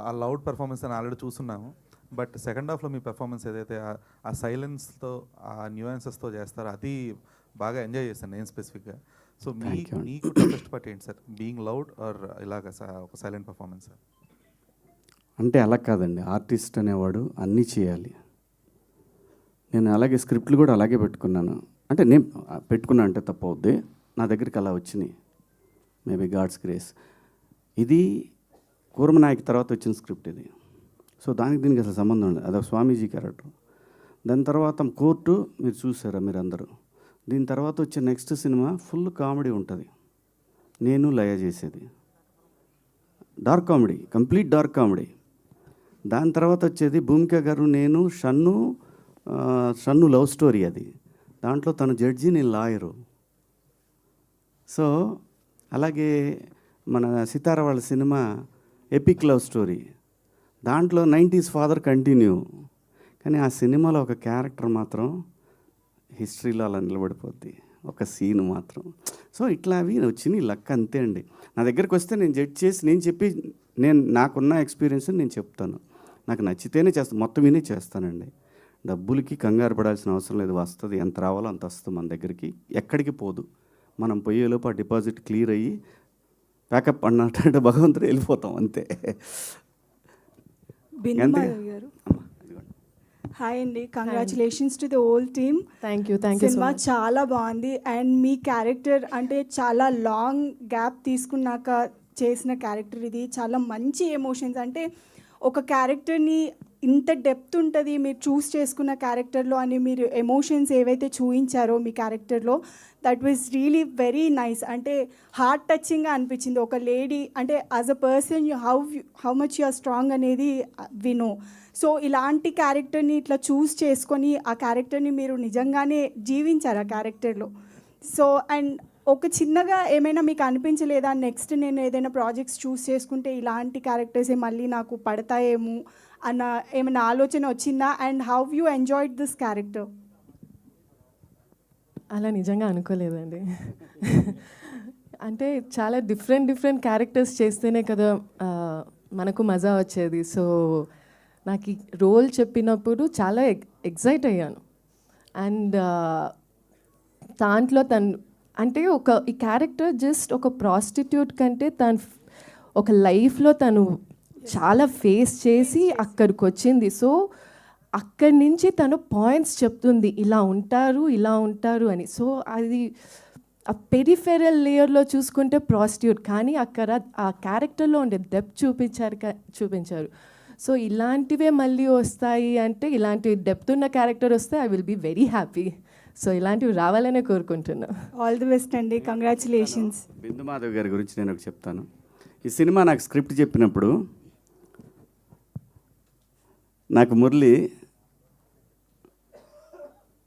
ఆ లౌడ్ పెర్ఫార్మెన్స్ అని ఆల్రెడీ చూస్తున్నాము. బట్ సెకండ్ హాఫ్లో మీ పెర్ఫార్మెన్స్ ఏదైతే ఆ సైలెన్స్తో ఆ న్యూయాన్సెస్తో చేస్తారో అది బాగా ఎంజాయ్ చేశాను నేను స్పెసిఫిక్గా. సో మీకు బెస్ట్ పార్ట్ ఏంటి సార్, బీయింగ్ లౌడ్ ఆర్ ఇలాగ ఒక సైలెంట్ పర్ఫార్మెన్స్ సార్? అంటే అలా కాదండి, ఆర్టిస్ట్ అనేవాడు అన్నీ చేయాలి. నేను అలాగే స్క్రిప్ట్లు కూడా అలాగే పెట్టుకున్నాను. అంటే నేను పెట్టుకున్నా అంటే తప్పవుద్ది, నా దగ్గరికి అలా వచ్చినాయి. Maybe God's grace. ఇది కూర్మనాయక్ తర్వాత వచ్చిన స్క్రిప్ట్ ఇది. సో దీనికి అసలు సంబంధం లేదు, అదొక స్వామీజీ క్యారెక్టర్. దాని తర్వాత కోర్టు మీరు చూసారా మీరు అందరూ. దీని తర్వాత వచ్చే నెక్స్ట్ సినిమా ఫుల్ కామెడీ ఉంటుంది, నేను లయ చేసేది dark comedy, complete dark comedy. దాని తర్వాత వచ్చేది భూమిక గారు నేను షన్ను లవ్ స్టోరీ. అది దాంట్లో తను జడ్జి, నేను లాయరు. సో అలాగే మన సితార వాళ్ళ సినిమా ఎపిక్ లవ్ స్టోరీ, దాంట్లో 90s ఫాదర్ కంటిన్యూ. కానీ ఆ సినిమాలో ఒక క్యారెక్టర్ మాత్రం హిస్టరీలో అలా నిలబడిపోద్ది, ఒక సీన్ మాత్రం. సో ఇట్లా అవి వచ్చినాయి, లక్ అంతే అండి. నా దగ్గరికి వస్తే నేను జడ్జ్ చేసి నేను నాకున్న ఎక్స్పీరియన్స్ నేను చెప్తాను, నాకు నచ్చితేనే చేస్తాను, మొత్తం వినే చేస్తానండి. డబ్బులకి కంగారు పడాల్సిన అవసరం లేదు, వస్తుంది ఎంత రావాలో అంత వస్తుంది మన దగ్గరికి, ఎక్కడికి పోదు. మనం పోయేలోపు ఆ డిపాజిట్ క్లియర్ అయ్యి ప్యాకప్ అన్నట్టు భగవంతుడు వెళ్ళిపోతాం అంతే. హాయ్ అండి, congratulations to the whole team. Thank you. Cinema చాలా బాగుంది. అండ్ మీ క్యారెక్టర్ అంటే చాలా లాంగ్ గ్యాప్ తీసుకున్నాక చేసిన క్యారెక్టర్ ఇది. చాలా మంచి ఎమోషన్స్, అంటే ఒక క్యారెక్టర్ని ఇంత డెప్త్ ఉంటుంది మీరు చూస్ చేసుకున్న క్యారెక్టర్లో అని మీరు ఎమోషన్స్ ఏవైతే చూపించారో మీ క్యారెక్టర్లో, that was really very nice. అంటే హార్ట్ టచింగ్గా అనిపించింది. ఒక లేడీ అంటే as a person how much you are strong అనేది వినో. సో ఇలాంటి క్యారెక్టర్ని ఇట్లా చూస్ చేసుకొని ఆ క్యారెక్టర్ని మీరు నిజంగానే జీవించారు ఆ క్యారెక్టర్లో. సో అండ్ ఒక చిన్నగా ఏమైనా మీకు అనిపించలేదా, నెక్స్ట్ నేను ఏదైనా ప్రాజెక్ట్స్ చూస్ చేసుకుంటే ఇలాంటి క్యారెక్టర్సే మళ్ళీ నాకు పడతాయేమో అన్న ఏమైనా ఆలోచన వచ్చిందా? And how you enjoyed this character? అలా నిజంగా అనుకోలేదండి. అంటే చాలా డిఫరెంట్ క్యారెక్టర్స్ చేస్తేనే కదా మనకు మజా వచ్చేది. సో నాకు ఈ రోల్ చెప్పినప్పుడు చాలా ఎక్సైట్ అయ్యాను. అండ్ దాంట్లో అంటే ఈ క్యారెక్టర్ జస్ట్ ఒక ప్రాస్టిట్యూట్ కంటే ఒక లైఫ్లో తను చాలా ఫేస్ చేసి అక్కడికి వచ్చింది. సో అక్కడి నుంచి తను పాయింట్స్ చెప్తుంది, ఇలా ఉంటారు అని. సో అది ఆ పెరిఫెరల్ లేయర్లో చూసుకుంటే ప్రాస్టిట్యూట్, కానీ అక్కడ ఆ క్యారెక్టర్లో ఉండే డెప్త్ చూపించారు. సో ఇలాంటివే మళ్ళీ వస్తాయి అంటే, ఇలాంటి డెప్త్ ఉన్న క్యారెక్టర్ వస్తే I will be very happy. So ఇలాంటివి రావాలనే కోరుకుంటున్నా. ఆల్ ది బెస్ట్ అండి, కంగ్రాచులేషన్స్. బిందు మాధవ్ గారి గురించి నేను ఒకటి చెప్తాను. ఈ సినిమా నాకు స్క్రిప్ట్ చెప్పినప్పుడు నాకు మురళి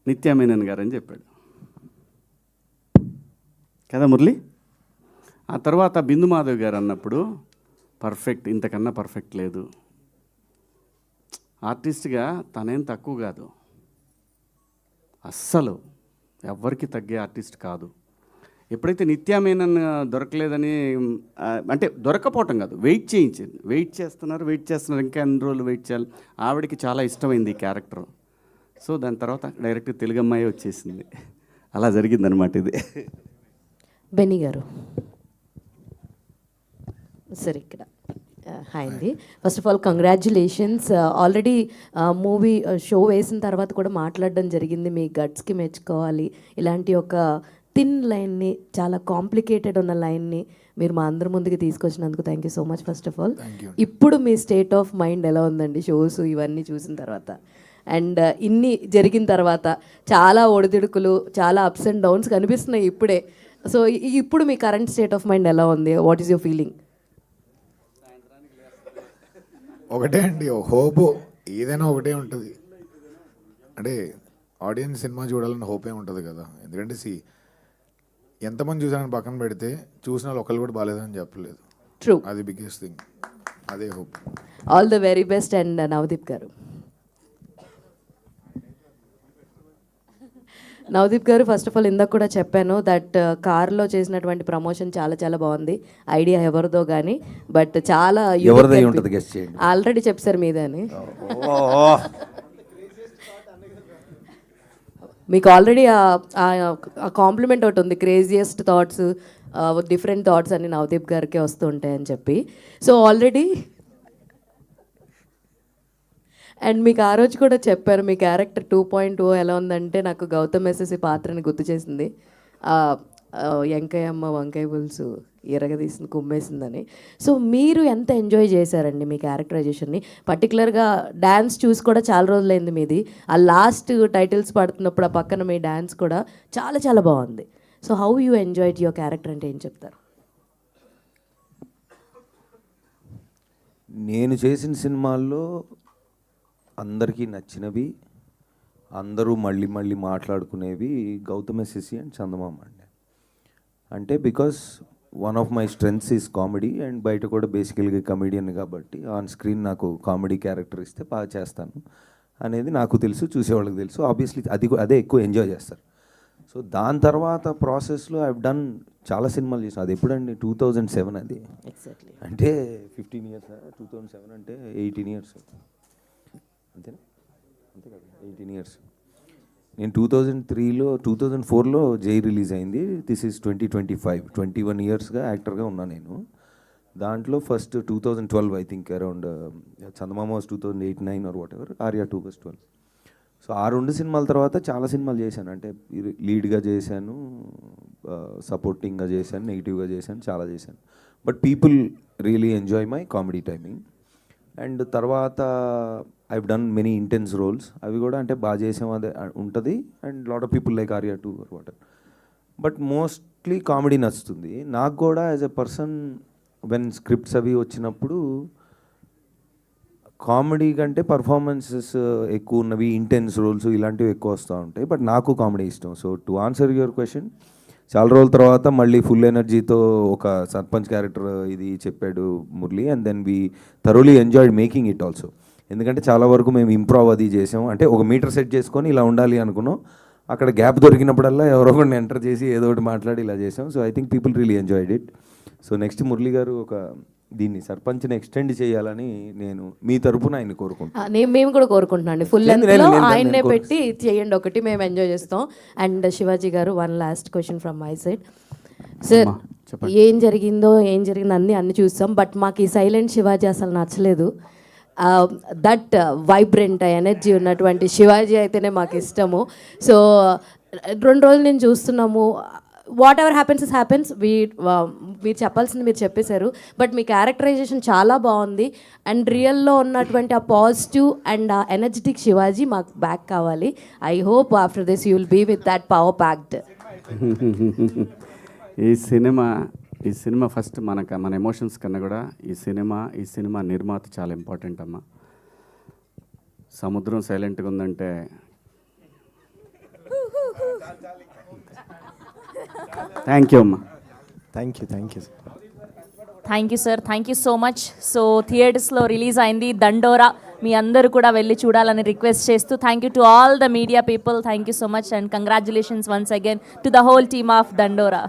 నిత్యామేనన్ గారు అని చెప్పాడు కదా మురళి. ఆ తర్వాత బిందు మాధవ్ గారు అన్నప్పుడు పర్ఫెక్ట్, ఇంతకన్నా పర్ఫెక్ట్ లేదు, ఆర్టిస్ట్గా తనేం తక్కువ కాదు, అస్సలు ఎవ్వరికి తగ్గే ఆర్టిస్ట్ కాదు. ఎప్పుడైతే నిత్యామేనన్ దొరకలేదని అంటే దొరకపోవటం కాదు, వెయిట్ చేస్తున్నారు ఇంకా ఎన్ని రోజులు వెయిట్ చేయాలి. ఆవిడకి చాలా ఇష్టమైంది ఈ క్యారెక్టర్. సో దాని తర్వాత డైరెక్ట్ తెలుగు అమ్మాయి వచ్చేసింది. అలా జరిగిందనమాట ఇది. బెన్నీ గారు సరే ఇక్కడ హాయ్ అండి. First of all congratulations. Already movie show వేసిన తర్వాత కూడా మాట్లాడడం జరిగింది, మీ గట్స్కి మెచ్చుకోవాలి. ఇలాంటి ఒక థిన్ లైన్ని, చాలా కాంప్లికేటెడ్ ఉన్న లైన్ని మీరు మా అందరి ముందుకి తీసుకొచ్చినందుకు thank you so much. First of all ఇప్పుడు మీ స్టేట్ ఆఫ్ మైండ్ ఎలా ఉందండి షోస్ ఇవన్నీ చూసిన తర్వాత? అండ్ ఇన్ని జరిగిన తర్వాత చాలా ఒడిదుడుకులు, చాలా అప్స్ అండ్ డౌన్స్ కనిపిస్తున్నాయి ఇప్పుడే. సో ఇప్పుడు మీ కరెంట్ స్టేట్ ఆఫ్ మైండ్ ఎలా ఉంది? What is your feeling? ఒకటే అండి, హోప్ ఏదైనా ఒకటే ఉంటుంది. అంటే ఆడియన్స్ సినిమా చూడాలని హోపే ఉంటుంది కదా. ఎందుకంటే ఎంతమంది చూసారని పక్కన పెడితే చూసిన వాళ్ళు ఒకళ్ళు కూడా బాగాలేదని చెప్పలేదు. ట్రూ, అది బిగ్గెస్ట్ థింగ్, అదే hope. All the very best. And Navdeep గారు. నవదీప్ గారు ఫస్ట్ ఆఫ్ ఆల్ ఇందాక కూడా చెప్పాను దట్ కార్లో చేసినటువంటి ప్రమోషన్ చాలా బాగుంది. ఐడియా ఎవరిదో కానీ బట్ చాలా ఆల్రెడీ చెప్పారు మీదే అని. మీకు ఆల్రెడీ ఆ కాంప్లిమెంట్ ఒకటి ఉంది, క్రేజియస్ట్ థాట్స్, డిఫరెంట్ థాట్స్ అన్ని నవదీప్ గారికే వస్తూ ఉంటాయని చెప్పి. సో ఆల్రెడీ అండ్ మీకు ఆ రోజు కూడా చెప్పారు మీ క్యారెక్టర్ 2.0 ఎలా ఉందంటే నాకు గౌతమ్ ఎస్ఎస్సి పాత్రని గుర్తు చేసింది. వెంకయ్యమ్మ వంకాయ పులుసు ఎరగదీసింది కుమ్మేసిందని. సో మీరు ఎంత ఎంజాయ్ చేశారండి మీ క్యారెక్టరైజేషన్ని? పర్టికులర్గా డ్యాన్స్ చూసి కూడా చాలా రోజులైంది మీది. ఆ లాస్ట్ టైటిల్స్ పడుతున్నప్పుడు ఆ పక్కన మీ డ్యాన్స్ కూడా చాలా బాగుంది. So how you enjoyed your character అంటే ఏం చెప్తారు? నేను చేసిన సినిమాల్లో అందరికీ నచ్చినవి, అందరూ మళ్ళీ మాట్లాడుకునేవి గౌతమ్ ఎస్ఎస్సి అండ్ చందమామ అండి. అంటే because one of my strengths is comedy and బయట కూడా బేసికల్గా కమెడియన్ కాబట్టి ఆన్ స్క్రీన్ నాకు కామెడీ క్యారెక్టర్ ఇస్తే బాగా చేస్తాను అనేది నాకు తెలుసు, చూసేవాళ్ళకి తెలుసు. ఆబ్వియస్లీ అదే ఎక్కువ ఎంజాయ్ చేస్తారు. సో దాని తర్వాత ప్రాసెస్లో ఐ డన్ చాలా సినిమాలు చేసాను. అది ఎప్పుడండి? 2007 అది. అంటే 15 years. 2007 అంటే 18 years అంతేనా? అంతే కదా, 18 years. నేను 2004లో జై రిలీజ్ అయింది. This is 2025. 21 yearsగా యాక్టర్గా ఉన్నాను నేను. దాంట్లో first 2012 I think around Chandamama was 2008-9 or whatever, Arya 2 was 12. So ఆ 2 సినిమాల తర్వాత చాలా సినిమాలు చేశాను. అంటే లీడ్గా చేశాను, సపోర్టింగ్గా చేశాను, నెగిటివ్గా చేశాను, చాలా చేశాను. But people really enjoy my comedy timing. And తర్వాత I've done many intense roles, అవి కూడా అంటే బాగా చేసాం అదే ఉంటుంది. And lot of people like Arya two or water. But mostly comedy నచ్చుతుంది నాకు కూడా. As a person when scripts అవి వచ్చినప్పుడు కామెడీ కంటే పర్ఫార్మెన్సెస్ ఎక్కువ ఉన్నవి, ఇంటెన్స్ రోల్స్ ఇలాంటివి ఎక్కువ వస్తూ ఉంటాయి. బట్ నాకు కామెడీ ఇష్టం. So to answer your question, చాలా రోజుల తర్వాత మళ్ళీ ఫుల్ ఎనర్జీతో ఒక సర్పంచ్ క్యారెక్టర్ ఇది చెప్పాడు Murali. And then we thoroughly enjoyed making it also. ఎందుకంటే చాలా వరకు మేము ఇంప్రూవ్ అది చేసాం. అంటే ఒక మీటర్ సెట్ చేసుకొని ఇలా ఉండాలి అనుకున్నాం. అక్కడ గ్యాప్ దొరికినప్పుడల్లా ఎవరో ఒకరిని ఎంటర్ చేసి ఏదో ఒకటి మాట్లాడి ఇలా చేసాం. So I think people really enjoyed it. So next Murali గారు ఒక దీన్ని సర్పంచ్ని ఎక్స్టెండ్ చేయాలని నేను మీ తరపున ఆయన కోరుకుంటున్నాను. మేము కూడా కోరుకుంటున్నాం ఫుల్ లెంత్లో ఆయన్నే పెట్టి చేయండి ఒకటి, మేము ఎంజాయ్ చేస్తాం. అండ్ శివాజీ గారు, one last question from my side. Sir, ఏం జరిగిందో అన్ని చూస్తాం, బట్ మాకు ఈ సైలెంట్ శివాజీ అసలు నచ్చలేదు. దట్ వైబ్రెంట్ ఎనర్జీ ఉన్నటువంటి శివాజీ అయితేనే మాకు ఇష్టము. సో 2 రోజులు నేను చూస్తున్నాము. వాట్ ఎవర్ హ్యాపెన్స్ మీరు చెప్పాల్సింది మీరు చెప్పేశారు. బట్ మీ క్యారెక్టరైజేషన్ చాలా బాగుంది. అండ్ రియల్లో ఉన్నటువంటి ఆ పాజిటివ్ అండ్ ఆ ఎనర్జెటిక్ శివాజీ మాకు బ్యాక్ కావాలి. I hope after this you will be with that power packed. ఈ సినిమా ఫస్ట్ మన ఎమోషన్స్ కన్నా కూడా ఈ సినిమా నిర్మాత చాలా ఇంపార్టెంట్ అమ్మా. సముద్రం సైలెంట్గా ఉందంటే థ్యాంక్ యూ అమ్మా. Thank you sir, thank you so much. So థియేటర్స్లో రిలీజ్ అయింది దండోరా. మీ అందరూ కూడా వెళ్ళి చూడాలని రిక్వెస్ట్ చేస్తూ thank you to all the media people. Thank you so much and congratulations once again to the whole team of దండోరా.